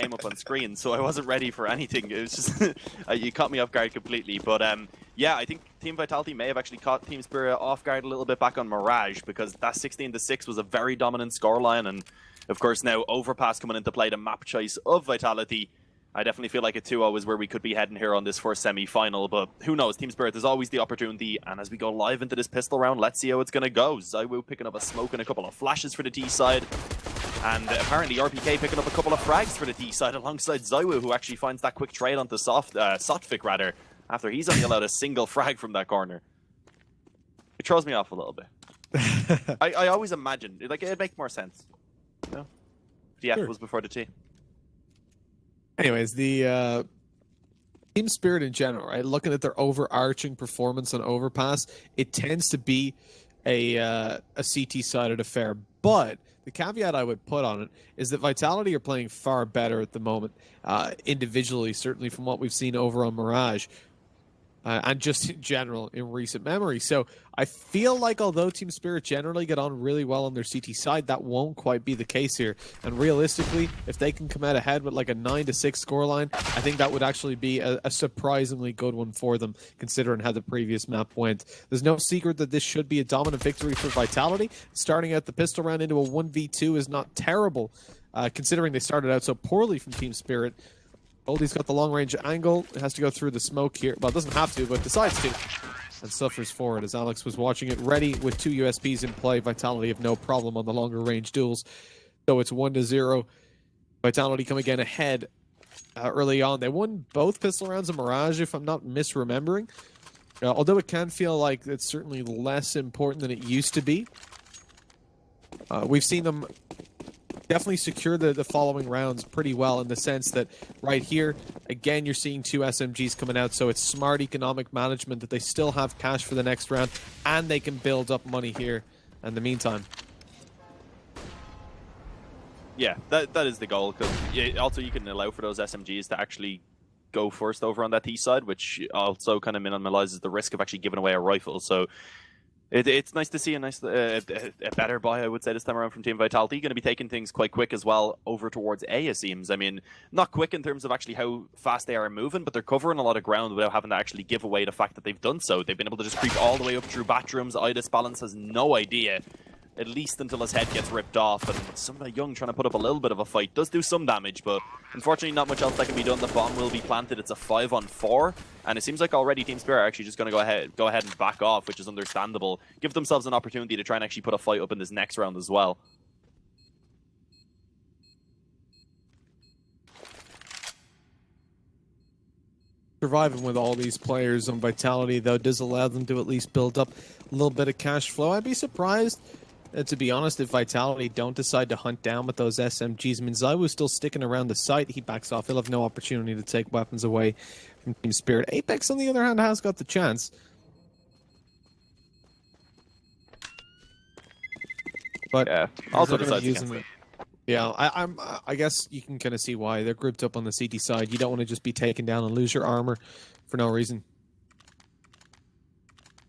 came up on screen, so I wasn't ready for anything. It was just you caught me off guard completely. But yeah, I think Team Vitality may have actually caught Team Spirit off guard a little bit back on Mirage, because that 16-6 was a very dominant scoreline, and of course now Overpass coming into play, the map choice of Vitality. I definitely feel like a 2-0 is where we could be heading here on this first semi-final, but who knows? Team Spirit, there's always the opportunity, and as we go live into this pistol round, let's see how it's going to go. ZywOo picking up a smoke and a couple of flashes for the T side, and apparently RPK picking up a couple of frags for the T side alongside ZywOo, who actually finds that quick trade onto Sotfik rather, after he's only allowed a single frag from that corner. It throws me off a little bit. I always imagine, like, it'd make more sense, you know? If the F was before the T. Anyways, the Team Spirit in general, right? Looking at their overarching performance on Overpass, it tends to be a CT-sided affair. But the caveat I would put on it is that Vitality are playing far better at the moment, individually, certainly from what we've seen over on Mirage. And just in general in recent memory. So I feel like although Team Spirit generally get on really well on their CT side, that won't quite be the case here. And realistically, if they can come out ahead with like a 9-6 scoreline, I think that would actually be a surprisingly good one for them, considering how the previous map went. There's no secret that this should be a dominant victory for Vitality. Starting out the pistol round into a 1v2 is not terrible, considering they started out so poorly from Team Spirit. Goldie's got the long-range angle. It has to go through the smoke here. Well, it doesn't have to, but decides to. And suffers forward as Alex was watching it ready with 2 USPs in play. Vitality have no problem on the longer-range duels. So it's 1-0. Vitality come again ahead early on. They won both pistol rounds of Mirage, if I'm not misremembering. Although it can feel like it's certainly less important than it used to be. We've seen them definitely secure the following rounds pretty well, in the sense that right here, again, you're seeing 2 SMGs coming out, so it's smart economic management that they still have cash for the next round, and they can build up money here in the meantime. Yeah, that is the goal, because also you can allow for those SMGs to actually go first over on that T side, which also kind of minimalizes the risk of actually giving away a rifle, so it's nice to see a better buy, I would say, this time around from Team Vitality. Going to be taking things quite quick as well over towards A, it seems. I mean, not quick in terms of actually how fast they are moving, but they're covering a lot of ground without having to actually give away the fact that they've done so. They've been able to just creep all the way up through bathrooms. Idis Balance has no idea, at least until his head gets ripped off, and somebody young trying to put up a little bit of a fight does do some damage, but unfortunately not much else that can be done. The bomb will be planted. It's a 5-on-4, and it seems like already Team Spirit are actually just going to go ahead and back off, which is understandable. Give themselves an opportunity to try and actually put a fight up in this next round as well. Surviving with all these players on Vitality, though, does allow them to at least build up a little bit of cash flow. I'd be surprised, to be honest, if Vitality don't decide to hunt down with those SMGs. I mean, ZywOo's still sticking around the site. He backs off. He'll have no opportunity to take weapons away from Team Spirit. Apex, on the other hand, has got the chance. But yeah, also decides against it. Yeah, I guess you can kind of see why. They're grouped up on the CT side. You don't want to just be taken down and lose your armor for no reason.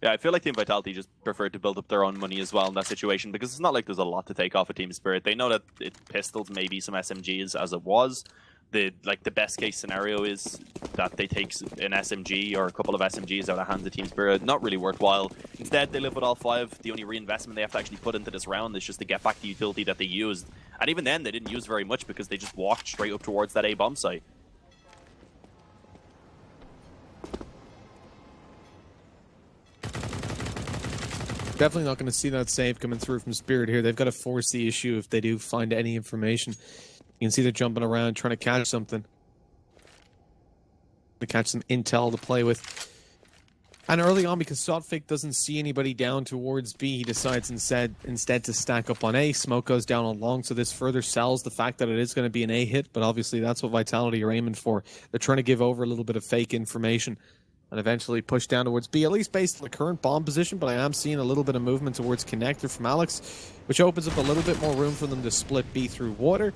Yeah, I feel like Team Vitality just preferred to build up their own money as well in that situation, because it's not like there's a lot to take off of Team Spirit. They know that pistols, maybe some SMGs as it was. The best case scenario is that they take an SMG or a couple of SMGs out of hands of Team Spirit. Not really worthwhile. Instead, they live with all 5. The only reinvestment they have to actually put into this round is just to get back the utility that they used. And even then, they didn't use very much, because they just walked straight up towards that A bomb site. Definitely not going to see that save coming through from Spirit here. They've got to force the issue if they do find any information. You can see they're jumping around trying to catch something. To catch some intel to play with. And early on, because Sotfik doesn't see anybody down towards B, he decides instead to stack up on A. Smoke goes down on long, so this further sells the fact that it is going to be an A hit, but obviously that's what Vitality are aiming for. They're trying to give over a little bit of fake information and eventually push down towards B, at least based on the current bomb position, but I am seeing a little bit of movement towards connector from Alex, which opens up a little bit more room for them to split B through water,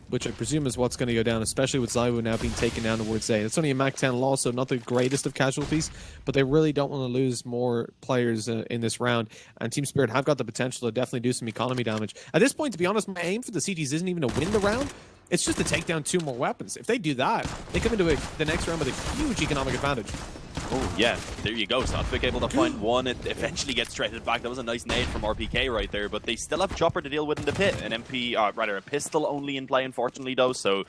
which I presume is what's going to go down, especially with ZywOo now being taken down towards A. It's only a MAC-10 loss, so not the greatest of casualties, but they really don't want to lose more players in this round, and Team Spirit have got the potential to definitely do some economy damage. At this point, to be honest, my aim for the CTs isn't even to win the round. It's just to take down 2 more weapons. If they do that, they come into the next round with a huge economic advantage. Oh, yeah, there you go. Sotvic able to find one. It eventually gets traded back. That was a nice nade from RPK right there, but they still have Chopper to deal with in the pit. An a pistol only in play, unfortunately, though, so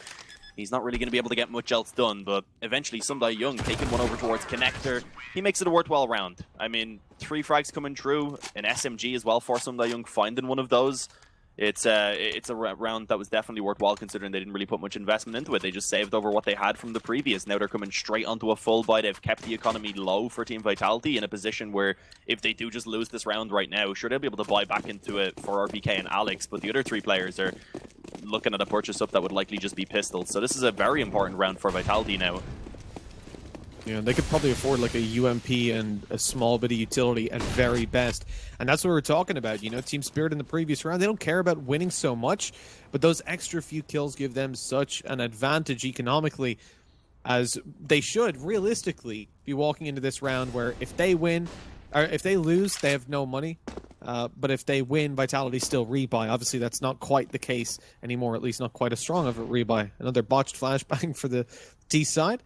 he's not really going to be able to get much else done, but eventually Sundai Young taking one over towards Connector. He makes it a worthwhile round. I mean, 3 frags coming through, an SMG as well for Sundai Young finding one of those. It's a round that was definitely worthwhile considering they didn't really put much investment into it. They just saved over what they had from the previous. Now they're coming straight onto a full buy. They've kept the economy low for Team Vitality in a position where if they do just lose this round right now, sure, they'll be able to buy back into it for RPK and Alex, but the other 3 players are looking at a purchase up that would likely just be pistols. So this is a very important round for Vitality now. Yeah, they could probably afford like a UMP and a small bit of utility at very best. And that's what we're talking about. You know, Team Spirit in the previous round, they don't care about winning so much, but those extra few kills give them such an advantage economically, as they should realistically be walking into this round where if they win, or if they lose, they have no money. But if they win, Vitality still rebuy. Obviously, that's not quite the case anymore, at least not quite as strong of a rebuy. Another botched flashbang for the T side.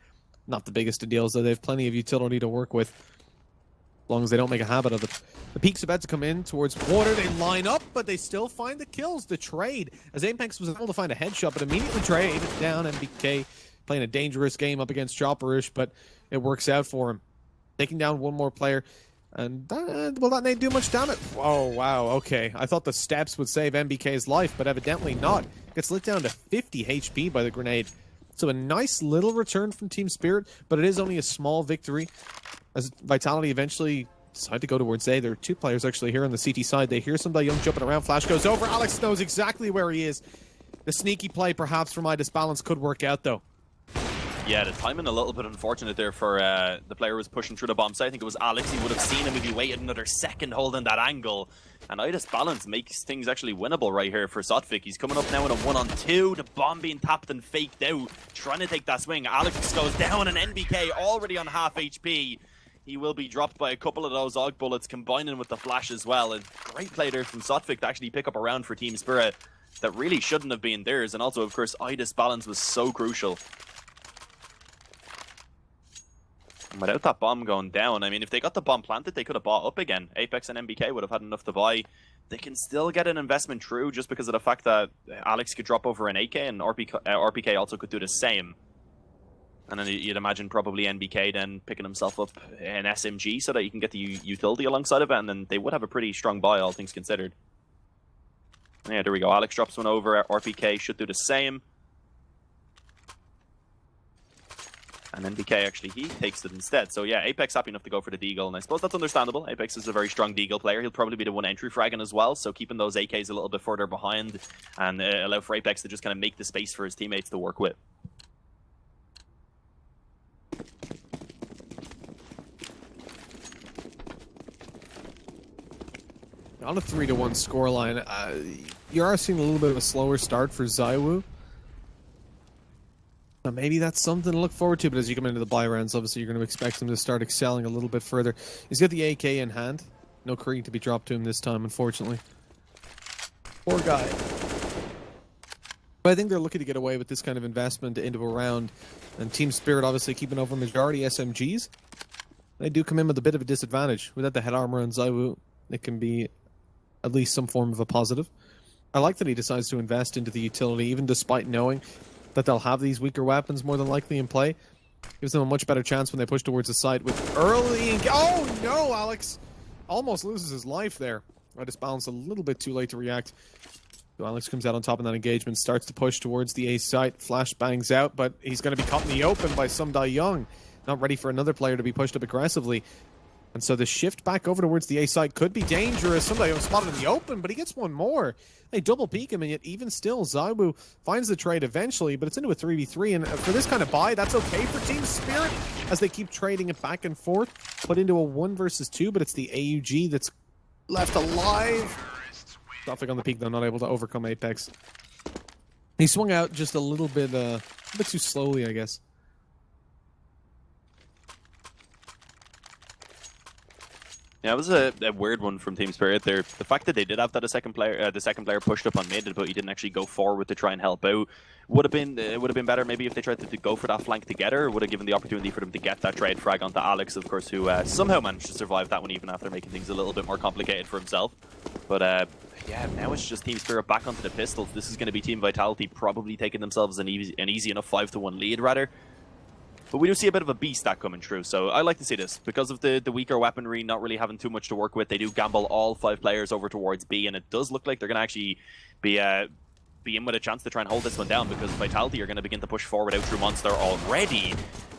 Not the biggest of deals, though. They have plenty of utility to work with, as long as they don't make a habit of it. The peak's about to come in towards water. They line up, but they still find the kills. The trade, as Apex was able to find a headshot, but immediately trade it down. MBK playing a dangerous game up against Chopperish, but it works out for him. Taking down one more player. And will that nade do much damage? Oh, wow, okay. I thought the steps would save MBK's life, but evidently not. Gets lit down to 50 HP by the grenade. So a nice little return from Team Spirit, but it is only a small victory as Vitality eventually decide to go towards A. There are 2 players actually here on the CT side. They hear somebody young jumping around. Flash goes over. Alex knows exactly where he is. The sneaky play perhaps for Midas Balance could work out though. Yeah, the timing a little bit unfortunate there for the player who was pushing through the bomb site. I think it was Alex. He would have seen him if he waited another second holding that angle. And Midas Balance makes things actually winnable right here for Sotvic. He's coming up now in a 1-on-2. The bomb being tapped and faked out, trying to take that swing. Alex goes down and NBK already on half HP. He will be dropped by a couple of those AUG bullets combining with the flash as well. A great play there from Sotvic to actually pick up a round for Team Spirit that really shouldn't have been theirs. And also, of course, Midas Balance was so crucial. Without that bomb going down, I mean, if they got the bomb planted, they could have bought up again. Apex and MBK would have had enough to buy. They can still get an investment through just because of the fact that Alex could drop over an AK and RPK also could do the same. And then you'd imagine probably NBK then picking himself up an SMG so that you can get the utility alongside of it, and then they would have a pretty strong buy, all things considered. Yeah, there we go. Alex drops one over. RPK should do the same. And NBK actually, he takes it instead. So yeah, Apex happy enough to go for the deagle, and I suppose that's understandable. Apex is a very strong deagle player. He'll probably be the one entry fragging as well, so keeping those AKs a little bit further behind and allow for Apex to just kind of make the space for his teammates to work with. On a 3-1 scoreline, you are seeing a little bit of a slower start for ZywOo. Maybe that's something to look forward to, but as you come into the buy rounds, obviously you're going to expect him to start excelling a little bit further. He's got the AK in hand. No Krieg to be dropped to him this time, unfortunately. Poor guy. But I think they're looking to get away with this kind of investment into a round. And Team Spirit obviously keeping over majority SMGs. They do come in with a bit of a disadvantage. Without the head armor on ZywOo, it can be at least some form of a positive. I like that he decides to invest into the utility, even despite knowing that they'll have these weaker weapons more than likely in play. Gives them a much better chance when they push towards the site with early... Oh no, Alex! Almost loses his life there. I just balanced a little bit too late to react. So Alex comes out on top of that engagement, starts to push towards the A site. Flash bangs out, but he's going to be caught in the open by Sundai Young. Not ready for another player to be pushed up aggressively. And so the shift back over towards the A site could be dangerous. Sundai Young spotted in the open, but he gets one more. They double peek him, and yet even still, ZywOo finds the trade eventually, but it's into a 3v3, and for this kind of buy, that's okay for Team Spirit, as they keep trading it back and forth, put into a 1 versus 2, but it's the AUG that's left alive. Sotvic on the peak, though, not able to overcome Apex. He swung out just a little bit too slowly, I guess. Yeah, it was a weird one from Team Spirit there. The fact that they did have that the second player pushed up on mid, but he didn't actually go forward to try and help out. Would have been better maybe if they tried to go for that flank together. Would have given the opportunity for them to get that trade frag onto Alex, of course, who somehow managed to survive that one even after making things a little bit more complicated for himself. But yeah, now it's just Team Spirit back onto the pistols. This is going to be Team Vitality probably taking themselves an easy enough 5-1 lead rather. But we do see a bit of a beast stack coming through, so I like to see this. Because of the weaker weaponry, not really having too much to work with, they do gamble all 5 players over towards B, and it does look like they're going to actually be in with a chance to try and hold this one down, because Vitality are going to begin to push forward out through Monster already.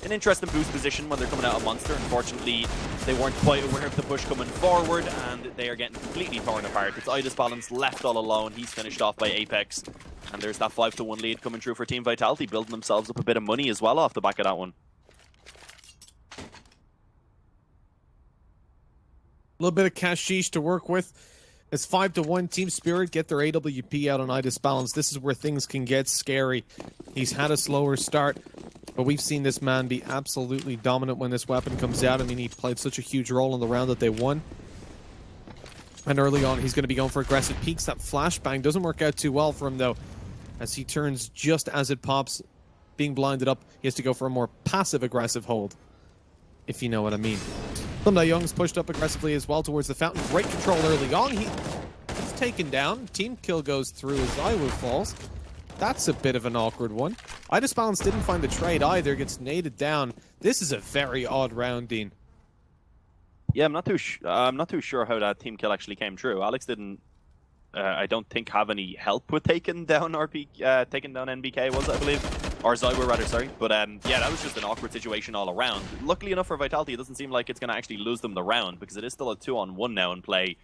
An interesting boost position when they're coming out of Monster. Unfortunately, they weren't quite aware of the push coming forward, and they are getting completely torn apart. It's Idis Balance left all alone. He's finished off by Apex. And there's that 5-1 lead coming through for Team Vitality, building themselves up a bit of money as well off the back of that one. A little bit of cashish to work with. It's 5-1. Team Spirit get their AWP out on Idis Balance. This is where things can get scary. He's had a slower start, but we've seen this man be absolutely dominant when this weapon comes out. I mean, he played such a huge role in the round that they won. And early on, he's going to be going for aggressive peaks. That flashbang doesn't work out too well for him, though, as he turns just as it pops. Being blinded up, he has to go for a more passive-aggressive hold, if you know what I mean. Young's pushed up aggressively as well towards the fountain. Great control early on. He's taken down. Team kill goes through as Iwu falls. That's a bit of an awkward one. Idis Balance didn't find the trade either. Gets naded down. This is a very odd round, Dean. Yeah, I'm not too sure how that team kill actually came true. Alex didn't, I don't think, have any help with taking down NBK, was it, I believe? Or Zywer, rather, sorry. But yeah, that was just an awkward situation all around. Luckily enough for Vitality, it doesn't seem like it's going to actually lose them the round, because it is still a 2-on-1 now in play.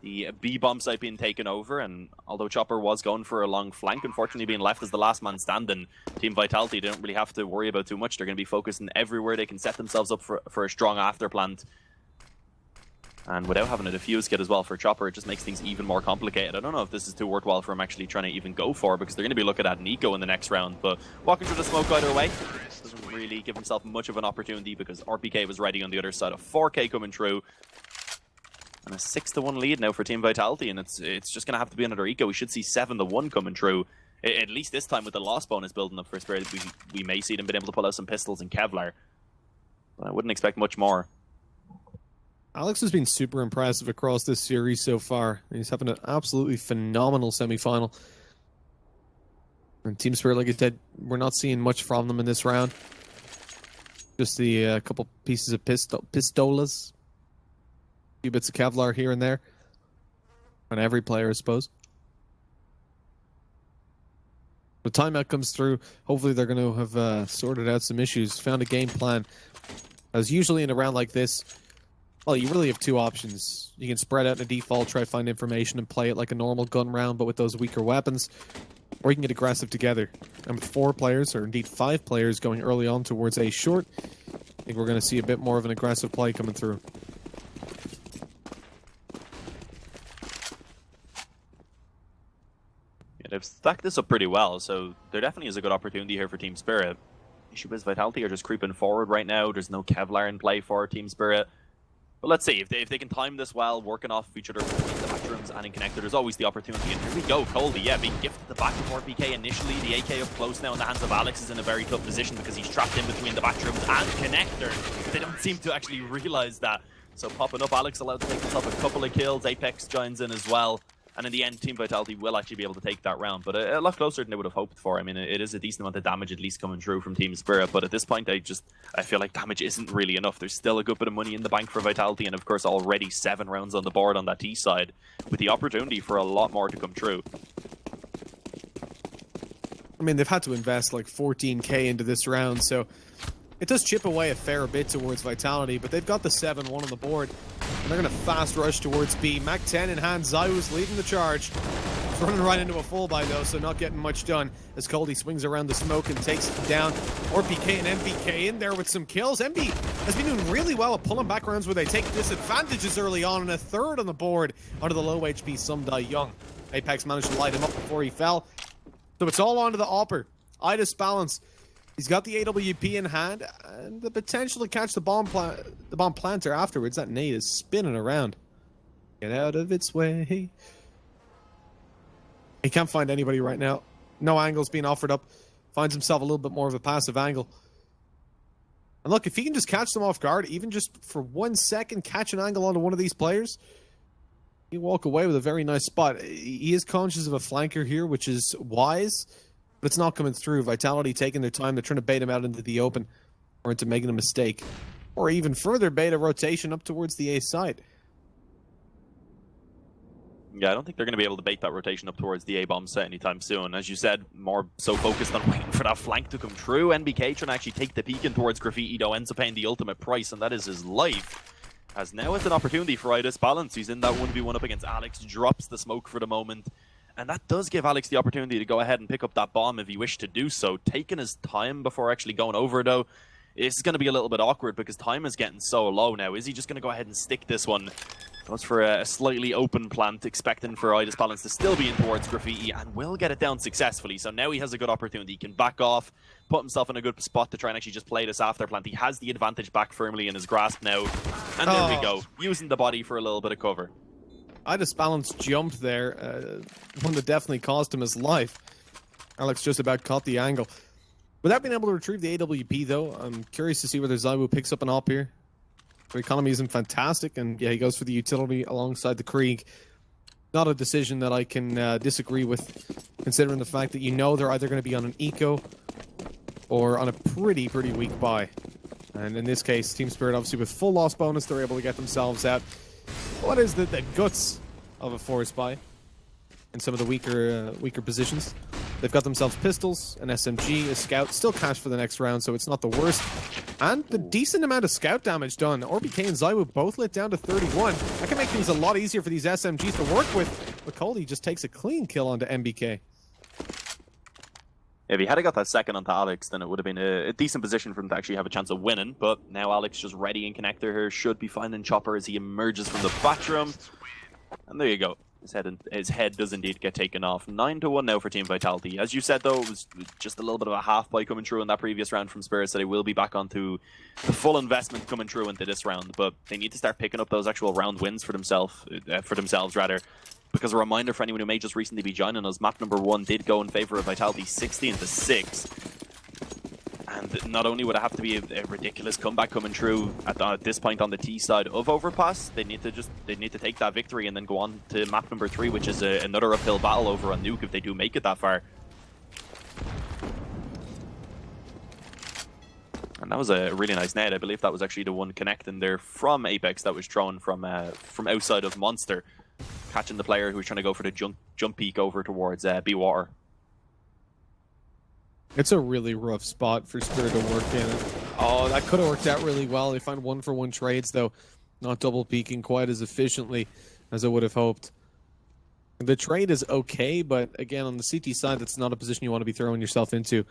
The B-bomb site being taken over, and although Chopper was going for a long flank, unfortunately being left as the last man standing, Team Vitality don't really have to worry about too much. They're going to be focusing everywhere they can set themselves up for a strong afterplant. And without having a defuse kit as well for Chopper, it just makes things even more complicated. I don't know if this is too worthwhile for him actually trying to even go for, because they're going to be looking at Nico in the next round. But walking through the smoke either way doesn't really give himself much of an opportunity, because RPK was ready on the other side of 4K coming through. And a 6-1 lead now for Team Vitality, and it's just going to have to be another eco. We should see 7-1 coming through. At least this time with the loss bonus building up for Spirit, we may see them being able to pull out some pistols and Kevlar. But I wouldn't expect much more. Alex has been super impressive across this series so far. He's having an absolutely phenomenal semi-final. And Team Spirit, like I said, we're not seeing much from them in this round. Just the couple pieces of pistolas. A few bits of Kevlar here and there. On every player, I suppose. The timeout comes through. Hopefully they're going to have sorted out some issues, found a game plan. As usually in a round like this, well, you really have two options. You can spread out in a default, try to find information and play it like a normal gun round, but with those weaker weapons. Or you can get aggressive together. And with 4 players, or indeed 5 players, going early on towards A short, I think we're going to see a bit more of an aggressive play coming through. Yeah, they've stacked this up pretty well, so there definitely is a good opportunity here for Team Spirit. Issue is Vitality are just creeping forward right now. There's no Kevlar in play for Team Spirit. But let's see, if they can time this well, working off each other in the bathrooms and in connector, there's always the opportunity. And here we go, Coldy, yeah, being gifted the back of RPK initially. The AK up close now in the hands of Alex is in a very tough position because he's trapped in between the bathrooms and connector. They don't seem to actually realize that. So popping up, Alex allowed to take himself a couple of kills. Apex joins in as well. And in the end, Team Vitality will actually be able to take that round, but a lot closer than they would have hoped for. I mean, it is a decent amount of damage at least coming through from Team Spirit, but at this point, I feel like damage isn't really enough. There's still a good bit of money in the bank for Vitality, and of course, already 7 rounds on the board on that T side, with the opportunity for a lot more to come through. I mean, they've had to invest like 14k into this round, so it does chip away a fair bit towards Vitality, but they've got the 7-1 on the board. And they're going to fast rush towards B. Mac 10 in hand. Zyu's leading the charge. He's running right into a full buy, though, so not getting much done as Coldy swings around the smoke and takes it down. RPK and MBK in there with some kills. MB has been doing really well at pulling back rounds where they take disadvantages early on, and a 3rd on the board under the low HP Sumdai Young. Apex managed to light him up before he fell. So it's all onto the Opper. Idis Balance He's got the AWP in hand and the potential to catch the bomb planter afterwards. That nade is spinning around. Get out of its way. He can't find anybody right now. No angles being offered up. Finds himself a little bit more of a passive angle. And look, if he can just catch them off guard, even just for 1 second, catch an angle onto one of these players, you walk away with a very nice spot. He is conscious of a flanker here, which is wise, but it's not coming through. Vitality taking their time. They're trying to bait him out into the open or into making a mistake. Or even further, bait a rotation up towards the A side. Yeah, I don't think they're going to be able to bait that rotation up towards the A-bomb set anytime soon. As you said, more so focused on waiting for that flank to come through. NBK trying to actually take the peek in towards Graffiti, though, ends up paying the ultimate price, and that is his life. As now it's an opportunity for Idis Balance. He's in that 1v1 up against Alex, drops the smoke for the moment. And that does give Alex the opportunity to go ahead and pick up that bomb if he wished to do so. Taking his time before actually going over, though, it's going to be a little bit awkward because time is getting so low now. Is he just going to go ahead and stick this one? Goes for a slightly open plant, expecting for Idis Balance to still be in towards Graffiti, and will get it down successfully. So now he has a good opportunity. He can back off, put himself in a good spot to try and actually just play this after plant. He has the advantage back firmly in his grasp now. And there we go, using the body for a little bit of cover. Idis Balance jumped there, one that definitely cost him his life. Alex just about caught the angle. Without being able to retrieve the AWP, though, I'm curious to see whether Zywoo picks up an op here. The economy isn't fantastic, and yeah, he goes for the utility alongside the Krieg. Not a decision that I can disagree with, considering the fact that you know they're either going to be on an eco or on a pretty weak buy. And in this case, Team Spirit, obviously with full loss bonus, they're able to get themselves out. What is the guts of a forest buy in some of the weaker positions? They've got themselves pistols, an SMG, a scout, still cash for the next round, so it's not the worst. And the decent amount of scout damage done. Orbk and Zywoo both lit down to 31. That can make things a lot easier for these SMGs to work with. McCauley just takes a clean kill onto MBK. If he had got that second onto Alex, then it would have been a decent position for him to actually have a chance of winning. But now Alex just ready in connector here, should be finding Chopper as he emerges from the bathroom. And there you go. His head does indeed get taken off. 9-1 now for Team Vitality. As you said, though, it was just a little bit of a half buy coming through in that previous round from Spirit, so they will be back onto the full investment coming through into this round. But they need to start picking up those actual round wins for themselves, Because a reminder for anyone who may just recently be joining us, map number 1 did go in favor of Vitality 16-6. And not only would it have to be a ridiculous comeback coming through at this point on the T side of Overpass, they need to take that victory and then go on to map number 3, which is another uphill battle over on Nuke if they do make it that far. And that was a really nice net. I believe that was actually the one connecting there from Apex that was thrown from outside of Monster, catching the player who was trying to go for the jump peek over towards B-Water. It's a really rough spot for Spirit to work in. Oh, that could have worked out really well. They find 1-for-1 trades, though. Not double peeking quite as efficiently as I would have hoped. The trade is okay, but again, on the CT side, that's not a position you want to be throwing yourself into.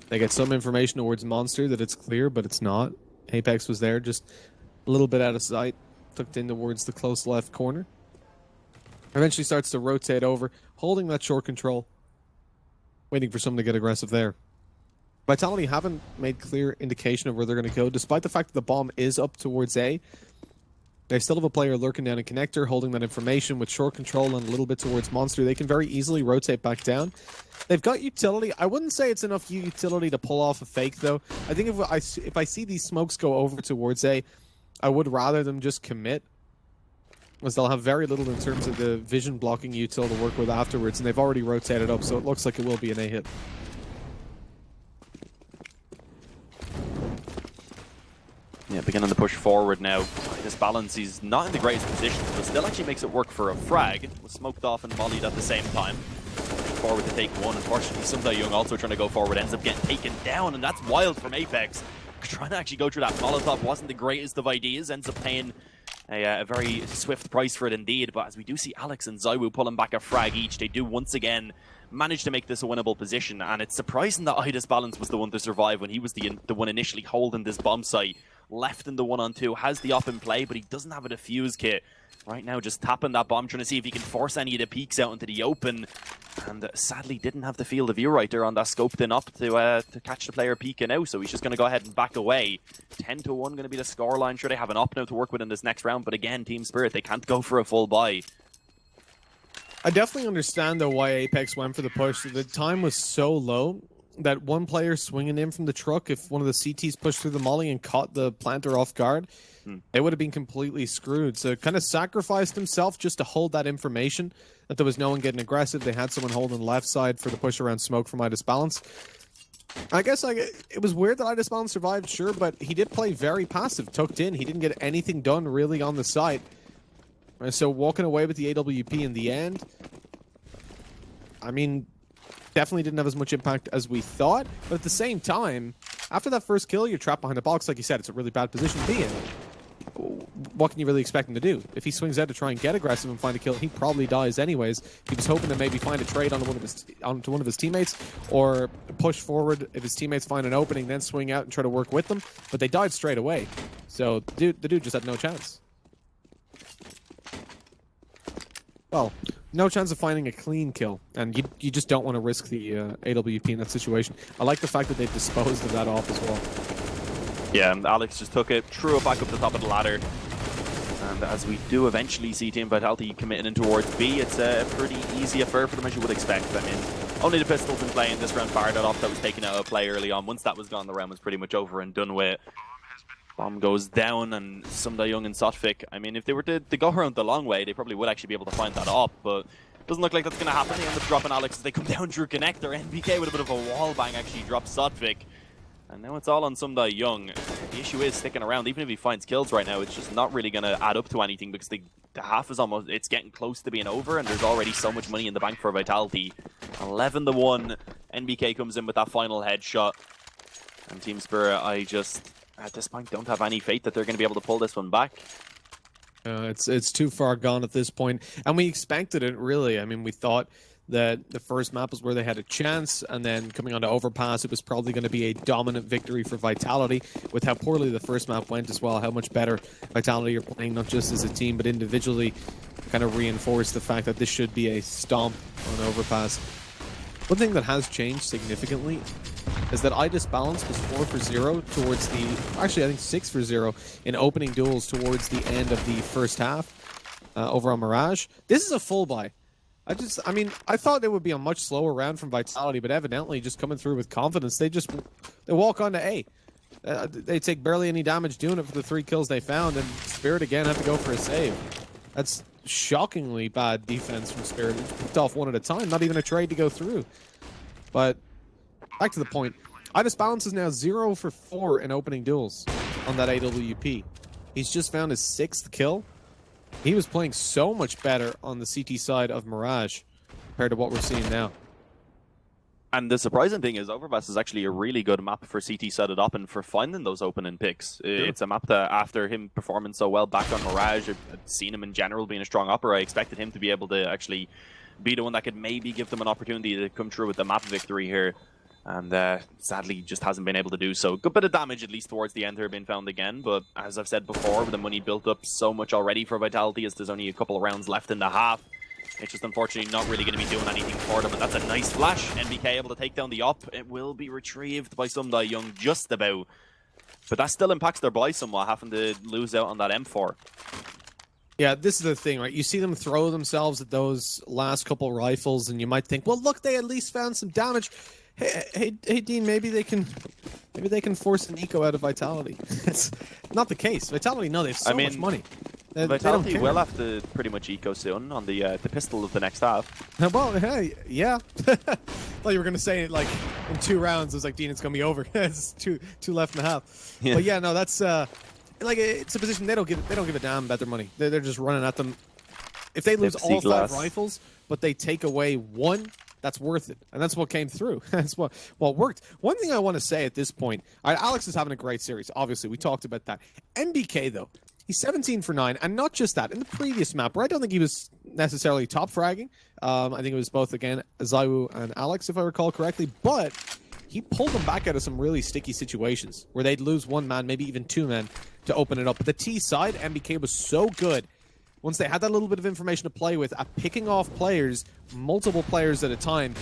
They get some information towards Monster that it's clear, but it's not. Apex was there, just a little bit out of sight. Tucked in towards the close left corner. Eventually starts to rotate over, holding that short control. Waiting for someone to get aggressive there. Vitality haven't made clear indication of where they're going to go, despite the fact that the bomb is up towards A. They still have a player lurking down a connector, holding that information with short control and a little bit towards Monster. They can very easily rotate back down. They've got utility. I wouldn't say it's enough utility to pull off a fake, though. I think if I see these smokes go over towards A, I would rather them just commit, as they'll have very little in terms of the vision blocking util to work with afterwards, and they've already rotated up, so it looks like it will be an A hit. Yeah, beginning to push forward now. This balance, he's not in the greatest position, but still actually makes it work for a frag. Was smoked off and mollied at the same time. Forward to take one. Unfortunately, Sunday Young also trying to go forward, ends up getting taken down, and that's wild from Apex. Trying to actually go through that Molotov wasn't the greatest of ideas, ends up paying a very swift price for it indeed. But as we do see Alex and Zywoo pulling back a frag each, they do once again manage to make this a winnable position. And it's surprising that Idis Balance was the one to survive when he was the one initially holding this bomb site. Left in the 1-on-2, has the op in play, but he doesn't have a defuse kit. Right now just tapping that bomb, trying to see if he can force any of the peaks out into the open. And sadly didn't have the field of view right there on that scoped in up to catch the player peeking out, so he's just going to go ahead and back away. 10-1 going to be the scoreline. Sure, they have an up now to work with in this next round, but again, Team Spirit, they can't go for a full buy. I definitely understand, though, why Apex went for the push. The time was so low that one player swinging in from the truck, if one of the CTs pushed through the molly and caught the planter off guard, it would have been completely screwed. So kind of sacrificed himself just to hold that information, that there was no one getting aggressive. They had someone holding the left side for the push around smoke from iDisbalance. I guess it was weird that iDisbalance survived, sure, but he did play very passive, tucked in. He didn't get anything done really on the site. So walking away with the AWP in the end, I mean, definitely didn't have as much impact as we thought. But at the same time, after that first kill, you're trapped behind the box. Like you said, it's a really bad position to be in. What can you really expect him to do? If he swings out to try and get aggressive and find a kill, he probably dies anyways. He was hoping to maybe find a trade onto one of his teammates, or push forward if his teammates find an opening, then swing out and try to work with them. But they died straight away. So the dude just had no chance. Well, no chance of finding a clean kill, and you just don't want to risk the AWP in that situation. I like the fact that they've disposed of that off as well. Yeah, and Alex just took it, threw it back up the top of the ladder. And as we do eventually see Team Vitality committing in towards B, it's a pretty easy affair for them, as you would expect. I mean, only the pistols in play in this round fired that off that was taken out of play early on. Once that was gone, the round was pretty much over and done with. Bomb goes down, and Sumda Young and Sotfik, I mean, if they were to go around the long way, they probably would actually be able to find that up, but doesn't look like that's going to happen. They end up dropping Alex as they come down through connector. NBK with a bit of a wall bang actually drops Sotfik. And now it's all on Sumda Young. The issue is sticking around. Even if he finds kills right now, it's just not really going to add up to anything, because the half is almost, it's getting close to being over, and there's already so much money in the bank for Vitality. 11-1. NBK comes in with that final headshot. And Team Spirit, I just, at this point, don't have any faith that they're going to be able to pull this one back. It's too far gone at this point, and we expected it, really. I mean, we thought that the first map was where they had a chance, and then coming on to Overpass, it was probably going to be a dominant victory for Vitality, with how poorly the first map went as well, how much better Vitality are playing, not just as a team, but individually, kind of reinforced the fact that this should be a stomp on Overpass. One thing that has changed significantly is that iDisbalance was 4 for 0 towards the, actually I think 6 for 0 in opening duels towards the end of the first half over on Mirage. This is a full buy. I mean, I thought it would be a much slower round from Vitality, but evidently just coming through with confidence, they walk on to A. They take barely any damage doing it for the 3 kills they found, and Spirit again have to go for a save. That's shockingly bad defense from Spirit. They picked off one at a time, not even a trade to go through. But back to the point, iDisbalance is now 0 for 4 in opening duels on that AWP. He's just found his 6th kill. He was playing so much better on the CT side of Mirage compared to what we're seeing now. And the surprising thing is Overpass is actually a really good map for CT set it up and for finding those opening picks. Yeah. It's a map that, after him performing so well back on Mirage, I've seen him in general being a strong upper. I expected him to be able to actually be the one that could maybe give them an opportunity to come through with the map victory here. And sadly, just hasn't been able to do so. Good bit of damage, at least towards the end here, being found again. But as I've said before, the money built up so much already for Vitality, as there's only a couple of rounds left in the half. It's just unfortunately not really going to be doing anything for them. And that's a nice flash. NBK able to take down the op. It will be retrieved by Sumda Young just about. But that still impacts their buy somewhat, having to lose out on that M4. Yeah, this is the thing, right? You see them throw themselves at those last couple rifles, and you might think, well, look, they at least found some damage. Hey, Dean, maybe they can force an eco out of Vitality. It's not the case. Vitality, no, they have so much money. Vitality will have to pretty much eco soon on the pistol of the next half. Well, hey, yeah. Thought you were gonna say it like in 2 rounds. It was like, Dean, it's gonna be over. It's two left and a half. Yeah. But yeah, no, that's like it's a position they don't give a damn about their money. They're just running at them. If they lose all 5 rifles, but they take away 1. That's worth it, and that's what came through. That's what worked. One thing I want to say at this point, Alex is having a great series. Obviously, we talked about that. NBK, though, he's 17 for 9, and not just that. In the previous map, where I don't think he was necessarily top fragging, I think it was both, again, Zayu and Alex, if I recall correctly, but he pulled them back out of some really sticky situations where they'd lose 1 man, maybe even 2 men, to open it up. But the T side, NBK was so good once they had that little bit of information to play with, at picking off players, multiple players at a time,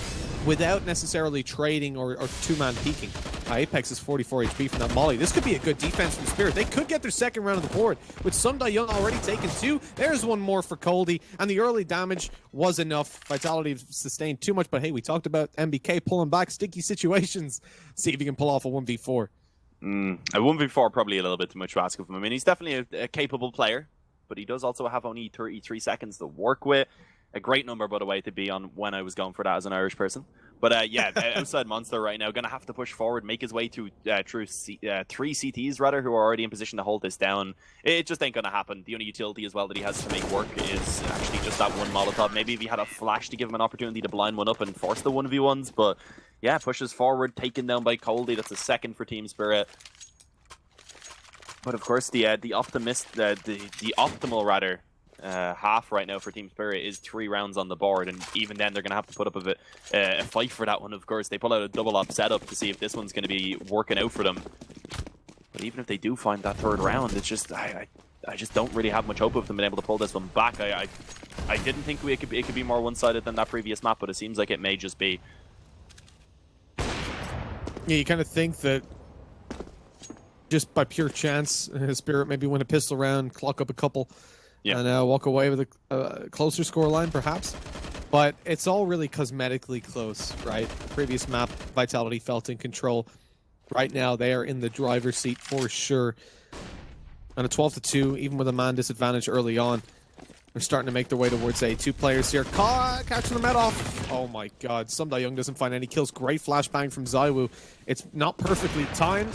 without necessarily trading or two-man peeking. Apex is 44 HP from that molly. This could be a good defense from Spirit. They could get their second round of the board. With Sunday Young already taken 2, there's one more for Coldy, and the early damage was enough. Vitality sustained too much, but hey, we talked about MBK pulling back sticky situations. See if he can pull off a 1v4. A 1v4 probably a little bit too much to ask of him. I mean, he's definitely a capable player, but he does also have only 33 seconds to work with. A great number, by the way, to be on when I was going for that as an Irish person. But yeah, outside Monster right now, going to have to push forward, make his way through 3 CTs, rather, who are already in position to hold this down. It just ain't going to happen. The only utility as well that he has to make work is actually just that one Molotov. Maybe if he had a flash to give him an opportunity to blind one up and force the 1v1s, but yeah, pushes forward, taken down by Coldy. That's a second for Team Spirit. But of course, the optimal rather half right now for Team Spirit is 3 rounds on the board, and even then they're going to have to put up a fight for that one. Of course, they pull out a double op setup to see if this one's going to be working out for them. But even if they do find that 3rd round, it's just I just don't really have much hope of them being able to pull this one back. I didn't think it could be more one-sided than that previous map, but it seems like it may just be. Yeah, you kind of think that just by pure chance, Spirit maybe win a pistol round, clock up a couple, and walk away with a closer scoreline, perhaps. But it's all really cosmetically close, right? The previous map, Vitality felt in control. Right now, they are in the driver's seat for sure. And a 12-2, even with a man disadvantage early on. They're starting to make their way towards A. 2 players here. Catching the med off. Oh my god. Sunday Young doesn't find any kills. Great flashbang from Zywoo. It's not perfectly timed.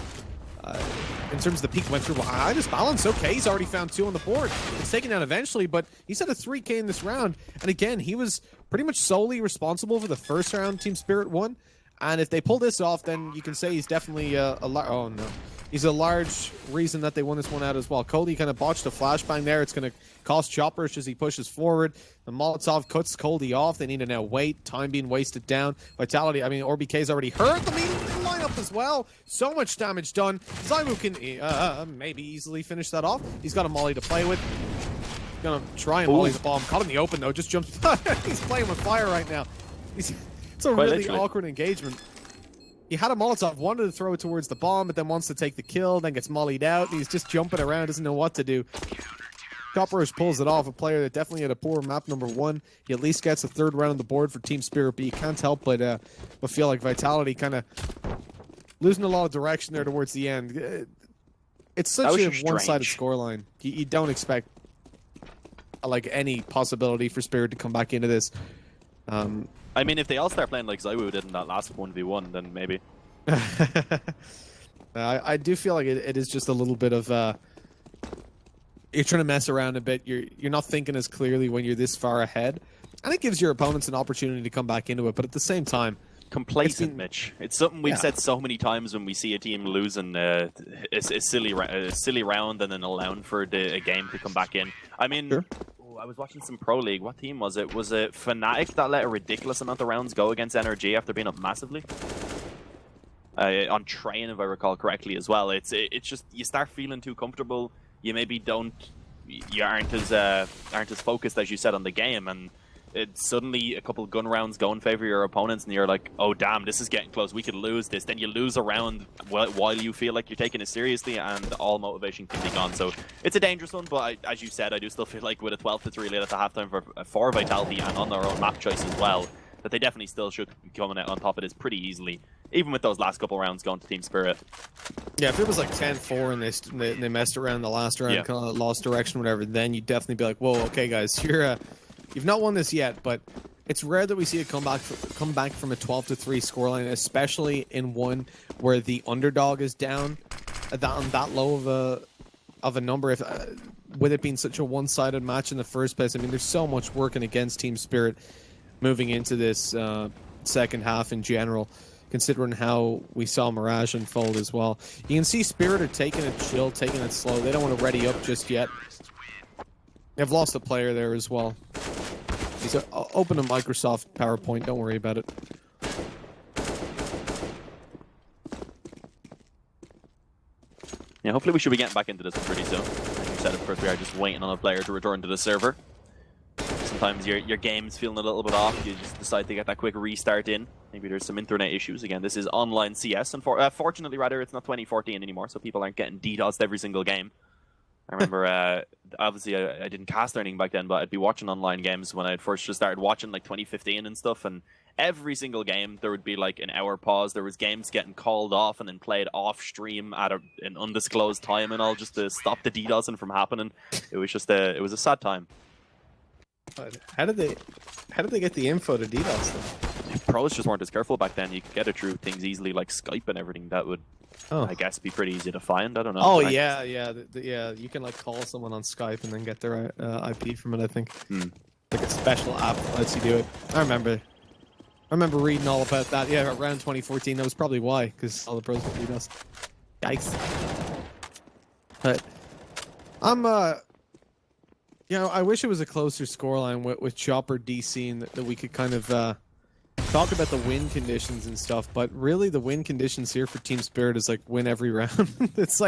In terms of the peak went through, I just balance. Okay, he's already found 2 on the board. It's taken down eventually, but he's had a 3K in this round. And again, he was pretty much solely responsible for the first round Team Spirit won. And if they pull this off, then you can say he's definitely oh no. He's a large reason that they won this one out as well. Coldy kind of botched a flashbang there. It's going to cost Choppers as he pushes forward. The Molotov cuts Coldy off. They need to now wait. Time being wasted down. Vitality, I mean, ORBK's already hurt the lineup as well. So much damage done. Zywoo can maybe easily finish that off. He's got a molly to play with. Gonna try and molly the bomb. Caught in the open though. Just jumps. He's playing with fire right now. It's a really awkward engagement. He had a Molotov, wanted to throw it towards the bomb, but then wants to take the kill, then gets mollied out, and he's just jumping around, doesn't know what to do. Choppers pulls it off, a player that definitely had a poor map number 1. He at least gets a 3rd round on the board for Team Spirit, but you can't help but feel like Vitality kind of losing a lot of direction there towards the end. It's such a one-sided scoreline. You don't expect like any possibility for Spirit to come back into this. I mean, if they all start playing like Zywoo did in that last 1v1, then maybe. I do feel like it is just a little bit of you're trying to mess around a bit. You're not thinking as clearly when you're this far ahead, and it gives your opponents an opportunity to come back into it. But at the same time, complacent, Mitch. It's something we've said so many times when we see a team losing a silly round and then allowing for a game to come back in. I mean. Sure. I was watching some Pro League. What team was it? Was it Fnatic that let a ridiculous amount of rounds go against NRG after being up massively? On train, if I recall correctly, as well. It's just you start feeling too comfortable. You maybe you aren't as focused as you said on the game, and it's suddenly a couple gun rounds go in favor of your opponents, and you're like, oh damn, this is getting close. We could lose this. Then you lose a round while you feel like you're taking it seriously, and all motivation can be gone. So it's a dangerous one, but as you said, I do still feel like with a 12-3 lead at the halftime for Vitality and on their own map choice as well, that they definitely still should be coming out on top of this pretty easily, even with those last couple rounds going to Team Spirit. Yeah, if it was like 10-4 and they messed around the last round, kind of lost direction, whatever, then you'd definitely be like, whoa, okay guys, you've not won this yet, but it's rare that we see a comeback from a 12-3 scoreline, especially in one where the underdog is down on that low of a number. If with it being such a one-sided match in the first place, I mean, there's so much working against Team Spirit moving into this second half in general, considering how we saw Mirage unfold as well. You can see Spirit are taking it chill, taking it slow. They don't want to ready up just yet. They've lost a player there as well. He's open a Microsoft PowerPoint, don't worry about it. Yeah, hopefully we should be getting back into this one pretty soon. said, of course, we are just waiting on a player to return to the server. Sometimes your game's feeling a little bit off. You just decide to get that quick restart in. Maybe there's some internet issues. Again, this is online CS. And fortunately, rather, it's not 2014 anymore, so people aren't getting DDoSed every single game. I remember, obviously, I didn't cast or anything back then, but I'd be watching online games when I had first just started watching, like 2015 and stuff, and every single game, there would be like an hour pause. There was games getting called off and then played off stream at an undisclosed time and all, just to stop the DDoSing from happening. It was just it was a sad time. How did they get the info to DDoS them? Pros just weren't as careful back then. You could get it through things easily like Skype and everything. That would, I guess, be pretty easy to find. I don't know. Oh, yeah. You can like call someone on Skype and then get their IP from it, I think. Like a special app that lets you do it. I remember reading all about that. Yeah, around 2014. That was probably why, because all the pros would DDoS. Yikes. But I wish it was a closer scoreline with Chopper DC and that we could kind of talk about the win conditions and stuff. But really, the win conditions here for Team Spirit is like win every round. It's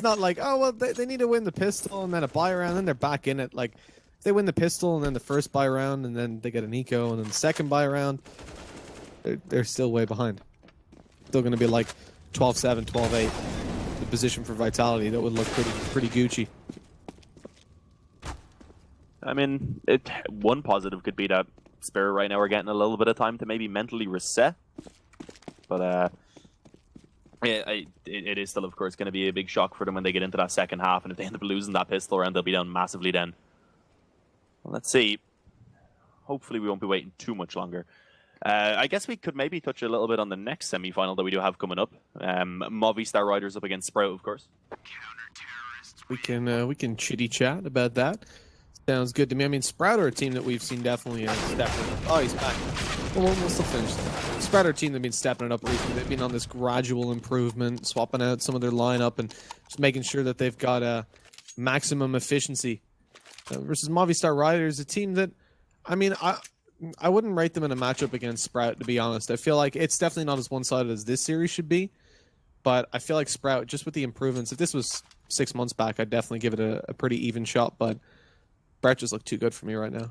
not like, oh well, they need to win the pistol and then a buy round, and then they're back in it. Like if they win the pistol and then the first buy round, and then they get an eco, and then the second buy round, they're still way behind. Still going to be like 12-7, 12-8. The position for Vitality that would look pretty Gucci. I mean, one positive could be that Spirit right now are getting a little bit of time to maybe mentally reset. But it is still, of course, going to be a big shock for them when they get into that second half. And if they end up losing that pistol round, they'll be down massively then. Well, let's see. Hopefully we won't be waiting too much longer. I guess we could maybe touch a little bit on the next semi-final that we do have coming up. Movistar Riders up against Sprout, of course. We can chitty chat about that. Sounds good to me. I mean, Sprout are a team that we've seen definitely stepping up. Oh, he's back. Well, we'll still finish. Sprout are a team that have been stepping it up recently. They've been on this gradual improvement, swapping out some of their lineup and just making sure that they've got maximum efficiency. Versus Movistar Riders, a team that, I mean, I wouldn't rate them in a matchup against Sprout, to be honest. I feel like it's definitely not as one-sided as this series should be, but I feel like Sprout, just with the improvements, if this was 6 months back, I'd definitely give it a pretty even shot, but Sprout just look too good for me right now.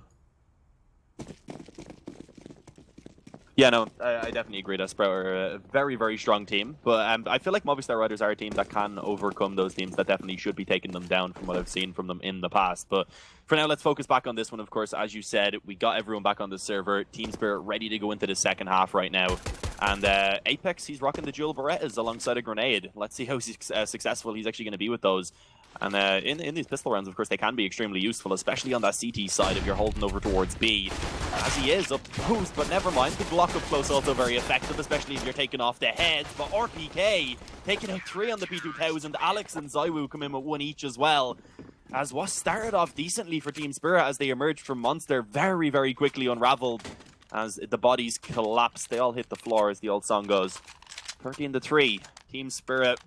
Yeah, no, I definitely agree that Sprout are a very, very strong team. But I feel like Movistar Riders are a team that can overcome those teams that definitely should be taking them down from what I've seen from them in the past. But for now, let's focus back on this one, of course. As you said, we got everyone back on the server. Team Spirit ready to go into the second half right now. And Apex, he's rocking the dual Berettas alongside a grenade. Let's see how successful he's actually going to be with those. And in these pistol rounds, of course, they can be extremely useful, especially on that CT side if you're holding over towards B. As he is up close, but never mind. The block up close also very effective, especially if you're taking off the heads. But RPK taking out 3 on the P2000. Alex and Zywoo come in with 1 each as well. As what started off decently for Team Spirit as they emerged from Monster, very, very quickly unraveled as the bodies collapsed. They all hit the floor, as the old song goes. 13-3. Team Spirit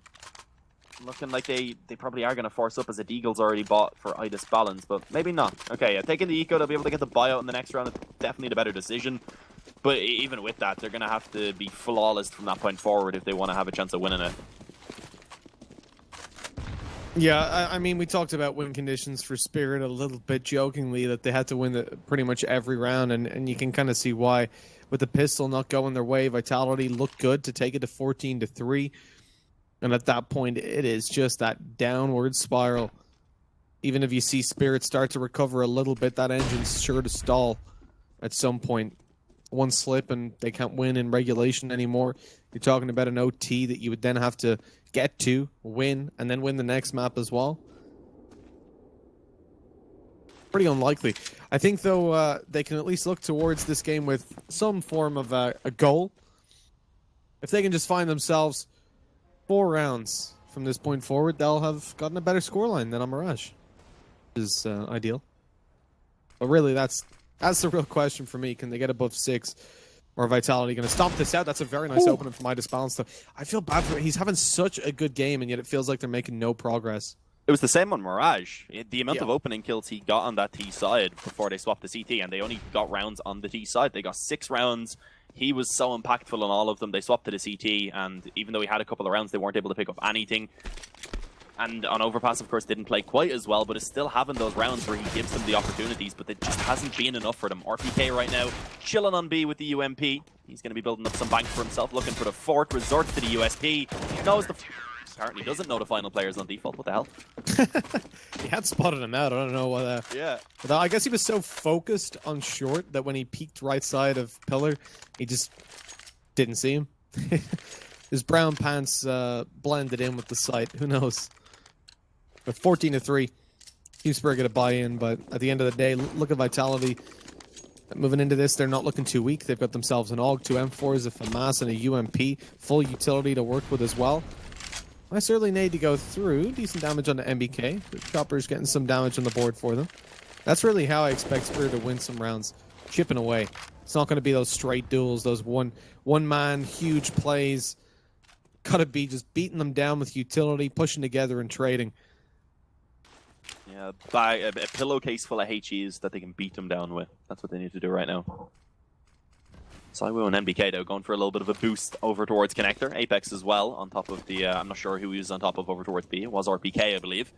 looking like they probably are going to force up, as a Deagle's already bought for Idis Balance, but maybe not. Okay, taking the eco, they'll be able to get the buyout in the next round. It's definitely the better decision. But even with that, they're going to have to be flawless from that point forward if they want to have a chance of winning it. Yeah, I mean, we talked about win conditions for Spirit a little bit jokingly, that they had to win pretty much every round, and you can kind of see why. With the pistol not going their way, Vitality looked good to take it to 14-3. And at that point, it is just that downward spiral. Even if you see Spirit start to recover a little bit, that engine's sure to stall at some point. One slip and they can't win in regulation anymore. You're talking about an OT that you would then have to get to, win, and then win the next map as well. Pretty unlikely. I think, though, they can at least look towards this game with some form of a goal. If they can just find themselves 4 rounds from this point forward, they'll have gotten a better scoreline than on Mirage. Which is ideal. But really, that's the real question for me. Can they get above 6? Or Vitality going to stomp this out? That's a very nice opening for my Balance, though. I feel bad for him. He's having such a good game, and yet it feels like they're making no progress. It was the same on Mirage. The amount of opening kills he got on that T side before they swapped the CT, and they only got rounds on the T side. They got 6 rounds. He was so impactful on all of them. They swapped to the CT, and even though he had a couple of rounds, they weren't able to pick up anything. and on Overpass, of course, didn't play quite as well, but is still having those rounds where he gives them the opportunities, but it just hasn't been enough for them. RPK right now, chilling on B with the UMP. He's going to be building up some bank for himself, looking for the fourth resort to the USP. He knows the... Apparently doesn't know the final players on default. What the hell? He had spotted him out. I don't know what. Yeah. But I guess he was so focused on short that when he peeked right side of pillar, he just didn't see him. His brown pants blended in with the sight. Who knows? But 14-3, Team Spirit get a buy-in. But at the end of the day, look at Vitality. Moving into this, they're not looking too weak. They've got themselves an AUG, 2 M4s, a FAMAS, and a UMP. Full utility to work with as well. Nice early nade to go through. Decent damage on the MBK. The Chopper's getting some damage on the board for them. That's really how I expect Spirit to win some rounds. Chipping away. It's not going to be those straight duels, those one-man huge plays. Gotta be just beating them down with utility, pushing together and trading. Yeah, buy a pillowcase full of HEs that they can beat them down with. That's what they need to do right now. Saiwu and MBK, though, going for a little bit of a boost over towards Connector. Apex as well, on top of the... I'm not sure who he was on top of over towards B. It was RPK, I believe.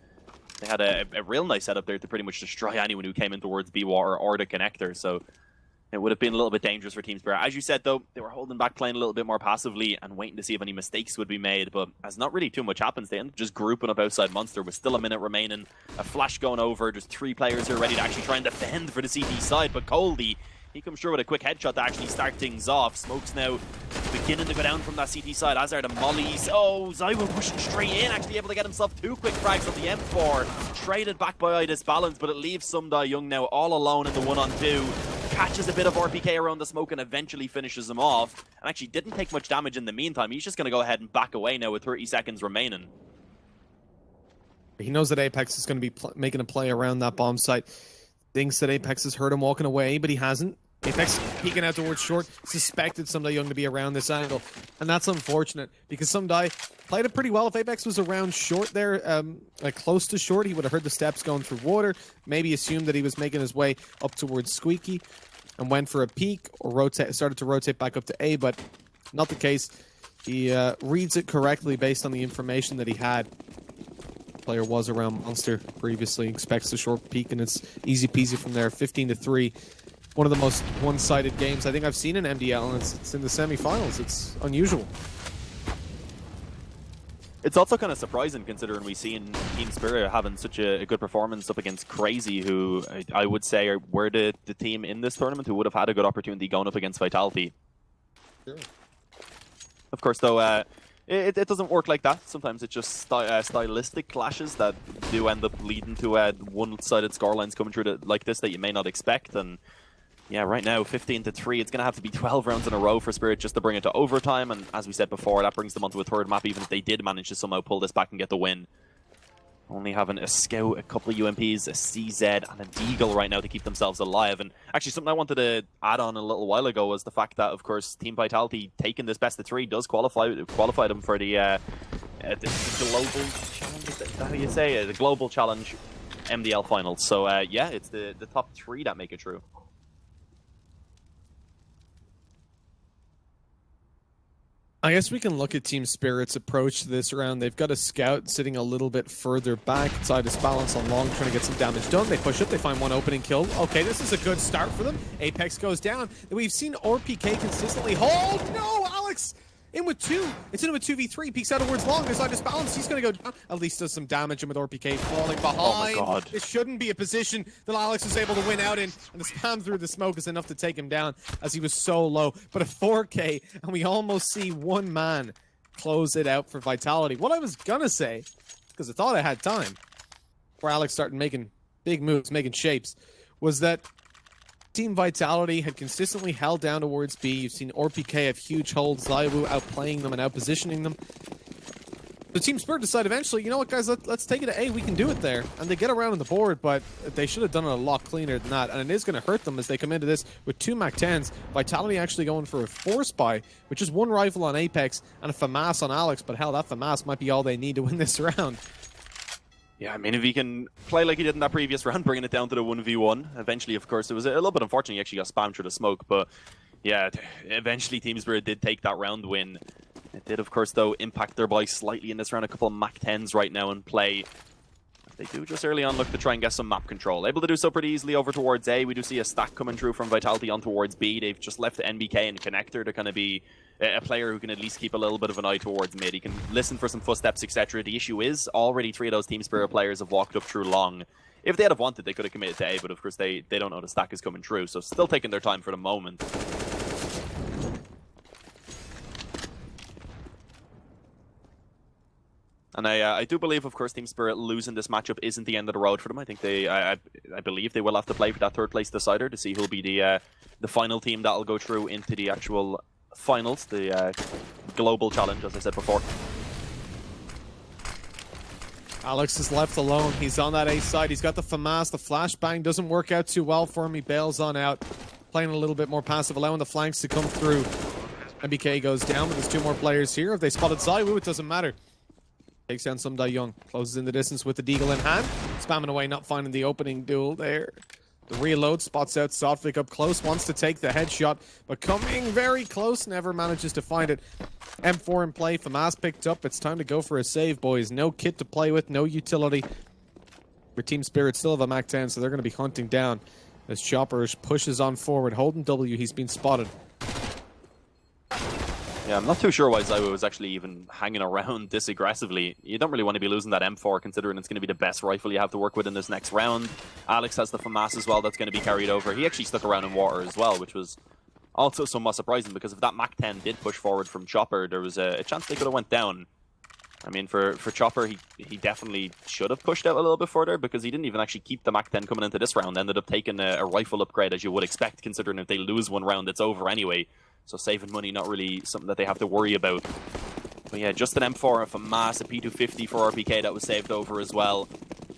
They had a real nice setup there to pretty much destroy anyone who came in towards B water or the Connector, so it would have been a little bit dangerous for Team Spirit. As you said, though, they were holding back, playing a little bit more passively and waiting to see if any mistakes would be made, but as not really too much happens, they end up just grouping up outside Monster with still a minute remaining, a flash going over, just 3 players here ready to actually try and defend for the CT side, but Coldy, he comes through with a quick headshot to actually start things off. Smoke's now beginning to go down from that CT side, as are the mollies. Oh, Zywoo pushing straight in, actually able to get himself 2 quick frags on the M4. Traded back by Idis Balance, but it leaves Sumdai Young now all alone in the 1-on-2. Catches a bit of RPK around the smoke and eventually finishes him off. And actually didn't take much damage in the meantime. He's just going to go ahead and back away now with 30 seconds remaining. He knows that Apex is going to be making a play around that bomb site. Thinks that Apex has heard him walking away, but he hasn't. Apex peeking out towards short, suspected Sumdai Young to be around this angle. And that's unfortunate, because Sumdai played it pretty well. If Apex was around short there, like close to short, he would have heard the steps going through water, maybe assumed that he was making his way up towards Squeaky, and went for a peek, or started to rotate back up to A, but not the case. He reads it correctly based on the information that he had. Player was around Monster previously, expects the short peek, and it's easy peasy from there. 15-3. One of the most one-sided games I think I've seen in MDL, and it's in the semi-finals. It's unusual. It's also kind of surprising considering we've seen Team Spirit having such a good performance up against Crazy, who I would say were the team in this tournament who would have had a good opportunity going up against Vitality. Sure. Of course, though, it doesn't work like that. Sometimes it's just stylistic clashes that do end up leading to one-sided scorelines coming through like this that you may not expect. And yeah, right now, 15-3. It's going to have to be 12 rounds in a row for Spirit just to bring it to overtime. And as we said before, that brings them onto a third map, even if they did manage to somehow pull this back and get the win. Only having a Scout, a couple of UMPs, a CZ, and a Deagle right now to keep themselves alive. And actually, something I wanted to add on a little while ago was the fact that, of course, Team Vitality taking this best of 3 does qualify them for the global challenge. Is that how you say it? The global challenge MDL finals. So yeah, it's the top 3 that make it true. I guess we can look at Team Spirit's approach to this round. They've got a Scout sitting a little bit further back. Side is balance on long, trying to get some damage done. They push up, they find one opening kill. Okay, this is a good start for them. Apex goes down. We've seen RPK consistently hold. No, Alex! In with 2. It's in with 2v3. Peeks out towards long. There's Idis Balance. He's going to go down. At least does some damage. And with RPK falling behind. Oh my god. It shouldn't be a position that Alex was able to win out in. And the spam through the smoke is enough to take him down as he was so low. But a 4K, and we almost see one man close it out for Vitality. What I was going to say, because I thought I had time, before Alex started making big moves, making shapes, was that Team Vitality had consistently held down towards B. You've seen RPK have huge holds, Zywoo outplaying them and outpositioning them. The Team Spirit decide eventually, you know what, guys, let's take it to A. We can do it there. And they get around on the board, but they should have done it a lot cleaner than that. And it is going to hurt them as they come into this with 2 MAC-10s. Vitality actually going for a 4-spy, which is 1 rifle on Apex and a FAMAS on Alex. But hell, that FAMAS might be all they need to win this round. Yeah, I mean, if he can play like he did in that previous round, bringing it down to the 1v1, eventually, of course, it was a little bit unfortunate he actually got spammed through the smoke, but yeah, eventually Team Spirit did take that round win. It did, of course, though, impact their buy slightly in this round. A couple of Mach 10s right now in play. They do just early on look to try and get some map control. Able to do so pretty easily over towards A. We do see a stack coming through from Vitality on towards B. They've just left the NBK and Connector to kind of be a player who can at least keep a little bit of an eye towards mid. He can listen for some footsteps, etc. The issue is already 3 of those Team Spirit players have walked up through long. If they'd have wanted, they could have committed to A, but of course they don't know the stack is coming through. So still taking their time for the moment. And I do believe, of course, Team Spirit losing this matchup isn't the end of the road for them. I think I believe they will have to play for that third place decider to see who'll be the final team that'll go through into the actual finals, the global challenge, as I said before. Alex is left alone. He's on that A side. He's got the FAMAS. The flashbang doesn't work out too well for him. He bails on out, playing a little bit more passive, allowing the flanks to come through. MBK goes down, but there's 2 more players here. If they spotted ZywOo, it doesn't matter. Takes down some Young, closes in the distance with the deagle in hand, spamming away, not finding the opening duel there. The reload spots out Sotvik up close, wants to take the headshot, but coming very close, never manages to find it. M4 in play, FAMAS picked up. It's time to go for a save, boys. No kit to play with, no utility. Your Team Spirit still have a Mach 10, so they're going to be hunting down as Chopper pushes on forward. Holding W, he's been spotted. Yeah, I'm not too sure why ZywOo was actually even hanging around this aggressively. You don't really want to be losing that M4, considering it's going to be the best rifle you have to work with in this next round. Alex has the FAMAS as well, that's going to be carried over. He actually stuck around in water as well, which was also somewhat surprising, because if that Mach 10 did push forward from Chopper, there was a chance they could have went down. I mean, for Chopper, he definitely should have pushed out a little bit further, because he didn't even actually keep the Mach 10 coming into this round. Ended up taking a rifle upgrade, as you would expect, considering if they lose one round, it's over anyway. So saving money, not really something that they have to worry about. But yeah, just an M4 and FAMAS, a P250 for RPK that was saved over as well.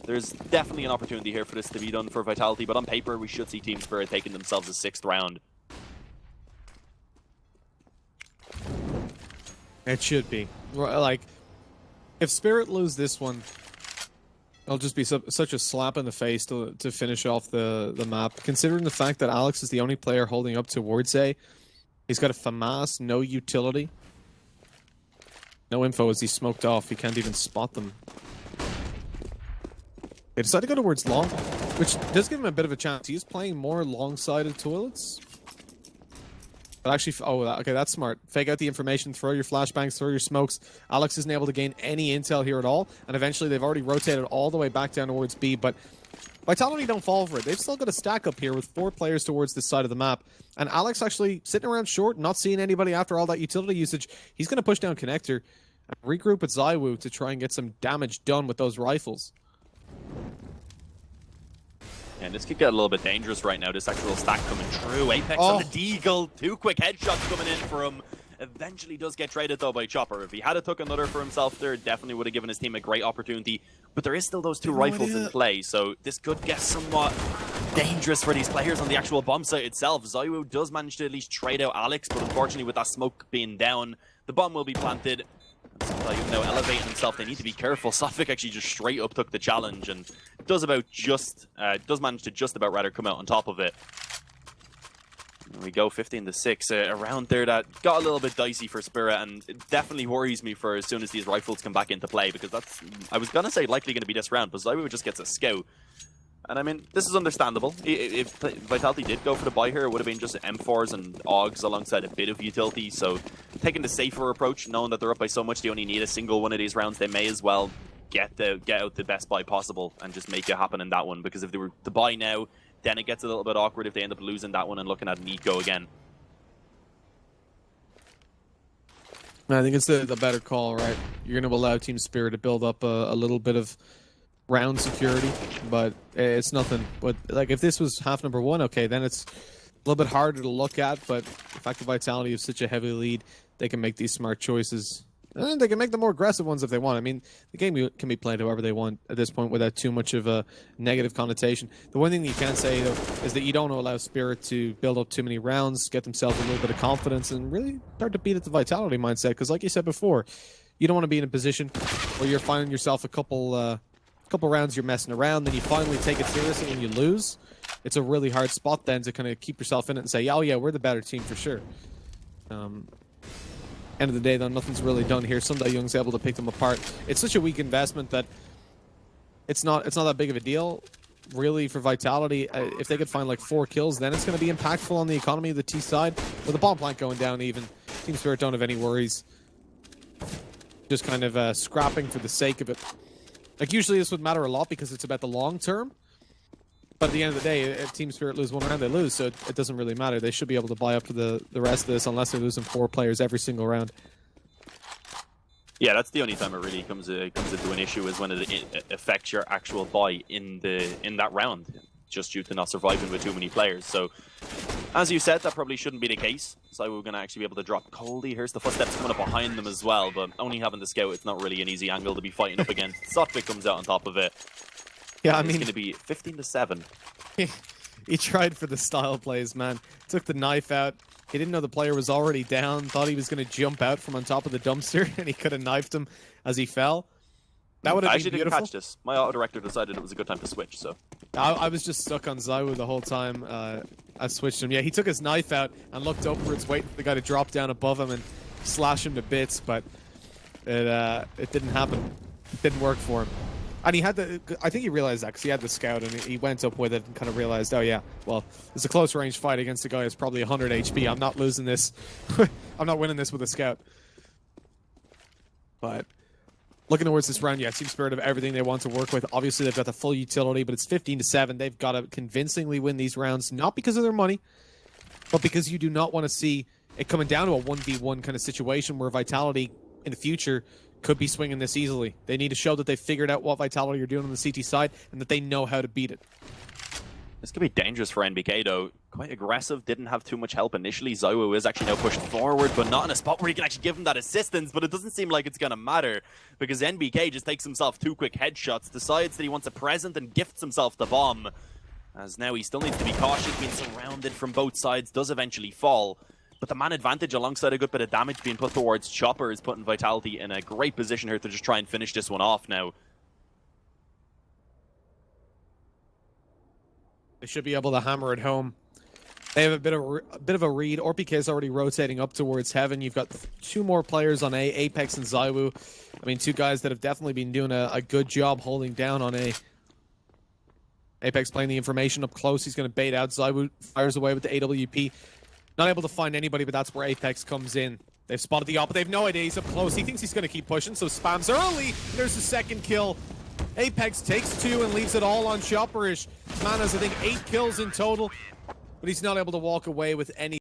There's definitely an opportunity here for this to be done for Vitality, but on paper, we should see Team Spirit taking themselves a 6th round. It should be. Like, if Spirit lose this one, it'll just be such a slap in the face to finish off the map. Considering the fact that Alex is the only player holding up towards A, he's got a FAMAS, no utility. No info as he's smoked off. He can't even spot them. They decide to go towards long, which does give him a bit of a chance. He is playing more long-sided toilets. But actually, oh, okay, that's smart. Fake out the information, throw your flashbangs, throw your smokes. Alex isn't able to gain any intel here at all, and eventually they've already rotated all the way back down towards B, but Vitality don't fall for it. They've still got a stack up here with 4 players towards this side of the map. And Alex actually sitting around short, not seeing anybody after all that utility usage. He's going to push down Connector and regroup with ZywOo to try and get some damage done with those rifles. And this could get a little bit dangerous right now, this actual stack coming through. Apex on the deagle, 2 quick headshots coming in for him. Eventually does get traded though by Chopper. If he had took another for himself there, definitely would have given his team a great opportunity. But there is still those 2 rifles in play, so this could get somewhat dangerous for these players on the actual bomb site itself. ZywOo does manage to at least trade out Alex, but unfortunately with that smoke being down, the bomb will be planted. And now elevating himself, they need to be careful. Sotvik actually just straight up took the challenge and does manage to just about rather come out on top of it. There we go, 15-6. Around there, that got a little bit dicey for Spirit, and it definitely worries me for as soon as these rifles come back into play, because that's, I was going to say, likely going to be this round, but ZywOo just gets a scout. And I mean, this is understandable. If Vitality did go for the buy here, it would have been just M4s and AUGs alongside a bit of utility, so taking the safer approach, knowing that they're up by so much, they only need a single one of these rounds, they may as well get out the best buy possible and just make it happen in that one, because if they were to buy now, then it gets a little bit awkward if they end up losing that one and looking at an eco again. I think it's the better call, right? You're going to allow Team Spirit to build up a little bit of round security, but it's nothing. But like, if this was half number 1, okay, then it's a little bit harder to look at, but the fact that Vitality has such a heavy lead, they can make these smart choices. And they can make the more aggressive ones if they want. I mean, the game can be played however they want at this point without too much of a negative connotation. The one thing that you can say, though, is that you don't allow Spirit to build up too many rounds, get themselves a little bit of confidence, and really start to beat at the Vitality mindset. Because like you said before, you don't want to be in a position where you're finding yourself a couple rounds you're messing around, then you finally take it seriously and you lose. It's a really hard spot then to kind of keep yourself in it and say, oh yeah, we're the better team for sure. End of the day, though, nothing's really done here. Sunday Young's able to pick them apart. It's such a weak investment that it's not that big of a deal, really, for Vitality. If they could find like 4 kills, then it's going to be impactful on the economy of the T side. With the bomb plant going down, even Team Spirit don't have any worries. Just kind of scrapping for the sake of it. Like, usually this would matter a lot because it's about the long term. But at the end of the day, if Team Spirit lose one round, they lose, so it doesn't really matter. They should be able to buy up for the rest of this unless they're losing 4 players every single round. Yeah, that's the only time it really comes into an issue, is when it affects your actual buy in that round, just due to not surviving with too many players. So, as you said, that probably shouldn't be the case. So we're going to actually be able to drop Coldy. Here's the footsteps coming up behind them as well, but only having the scout, it's not really an easy angle to be fighting up against. Sotvik comes out on top of it. Yeah, I mean, it's going to be 15-7. He tried for the style plays, man. Took the knife out. He didn't know the player was already down. Thought he was going to jump out from on top of the dumpster, and he could have knifed him as he fell. That would have been beautiful. Didn't catch this. My auto director decided it was a good time to switch. So I was just stuck on Zywoo the whole time. I switched him. Yeah, he took his knife out and looked upwards, waiting for the guy to drop down above him and slash him to bits, but it didn't happen. It didn't work for him. And he had the, I think he realized that because he had the scout and he went up with it and kind of realized, oh yeah, well, it's a close range fight against a guy who's probably 100 HP. I'm not losing this. I'm not winning this with a scout. But looking towards this round, yeah, Team Spirit have everything they want to work with. Obviously, they've got the full utility, but it's 15-7. They've got to convincingly win these rounds, not because of their money, but because you do not want to see it coming down to a 1v1 kind of situation where Vitality in the future could be swinging this easily. They need to show that they've figured out what Vitality are doing on the CT side and that they know how to beat it. This could be dangerous for NBK, though. Quite aggressive, didn't have too much help initially. Zywoo is actually now pushed forward, but not in a spot where he can actually give him that assistance, but it doesn't seem like it's going to matter, because NBK just takes himself 2 quick headshots, decides that he wants a present, and gifts himself the bomb. As now he still needs to be cautious, being surrounded from both sides, does eventually fall. But the man advantage, alongside a good bit of damage being put towards Chopper, is putting Vitality in a great position here to just try and finish this one off now. They should be able to hammer it home. They have a bit of a read. Orpk is already rotating up towards Heaven. You've got 2 more players on A, Apex and Zywoo. I mean, 2 guys that have definitely been doing a good job holding down on A. Apex playing the information up close. He's going to bait out. Zywoo fires away with the AWP. Not able to find anybody, but that's where Apex comes in. They've spotted the op, but they have no idea he's up close. He thinks he's going to keep pushing, so spams early. There's the second kill. Apex takes 2 and leaves it all on Chopperish. Man has, I think, 8 kills in total, but he's not able to walk away with any.